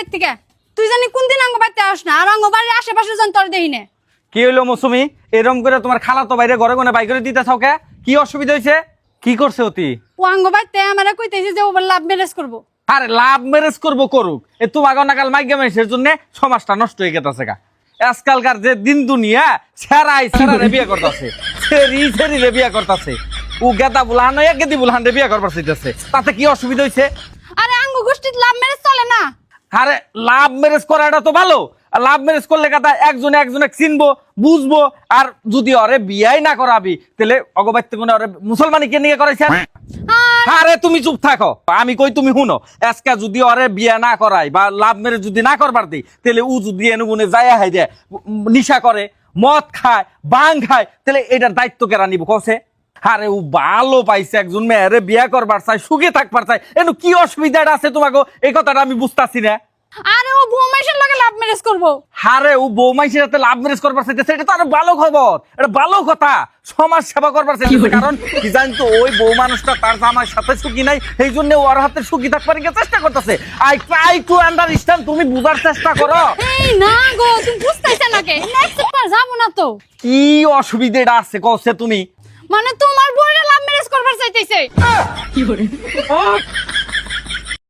বাড়ির থেকে তুই জানি কোন দিন আঙ্গ বাড়িতে আস না আর আঙ্গ বাড়ির আশেপাশে জন তোর দেই না কি হইলো মৌসুমি এরম করে তোমার খালা তো বাইরে ঘরে ঘরে বাই করে দিতে থাও কে? কি অসুবিধা হয়েছে? কি করছে অতি? ও আঙ্গ বাড়িতে আমারে কইতেছে যে ও লাভ ম্যারেজ করবো। আরে লাভ ম্যারেজ করবো করুক, এ তোমার নাকাল মাইকে মেসের জন্য সমাজটা নষ্ট হয়ে গেছে গা। আজকালকার যে দিন দুনিয়া সেরাই সেরারে বিয়ে করতেছে, সেরি সেরিরে বিয়ে করতেছে। ও গেদা বুলান গেদি বুলান রে বিয়ে করবার চাইতেছে, তাতে কি অসুবিধা হয়েছে? আরে আঙ্গ গোষ্ঠীর লাভ ম্যারেজ চলে না। আরে লাভ ম্যারেজ করাটা তো ভালো। লাভ ম্যারেজ করলে কথা একজনে একজনে চিনবো বুঝবো, আর যদি ওরে বিয়াই না করাবি তাহলে অগবাইতে মনে ওরে মুসলমানিকে নিয়ে করাইছে। আরে তুমি চুপ থাকো, আমি কই তুমি শুনো। আজকে যদি ওরে বিয়া না করাই বা লাভ ম্যারেজ যদি না করবার দিই তাহলে ও যদি এনুগুনে যায় হাই দেয় নিশা করে মদ খায় বাং খায় তাহলে এটার দায়িত্ব কেরা নিব কসে? আরে ও ভালো পাইছে একজন মেয়েরে বিয়া করবার চাই, সুখে থাকবার চাই, এনু কি অসুবিধাটা আছে তোমাকে? এই কথাটা আমি বুঝতাছি না। আরে ও বৌমাইশের লগে লাভ ম্যারেজ করবো। হারে ও বৌমাইশের সাথে লাভ ম্যারেজ করবার চাইতেছে, এটা তো আরো ভালো খবর, এটা ভালো কথা। সমাজ সেবা করবার চাইতেছে, কারণ কি জানতো ওই বউ মানুষটা তার জামার সাথে সুখী নাই, এই জন্য ওর হাতে সুখী থাকবার চেষ্টা করতেছে। আই ট্রাই টু আন্ডারস্ট্যান্ড, তুমি বুঝার চেষ্টা করো। এই না গো তুমি বুঝতেছ না কে নেক্সট বার যাব না তো। কি অসুবিধাটা আছে কওছে তুমি? মানে তোমার বউরে লাভ ম্যারেজ করবার চাইতেছে। কি করে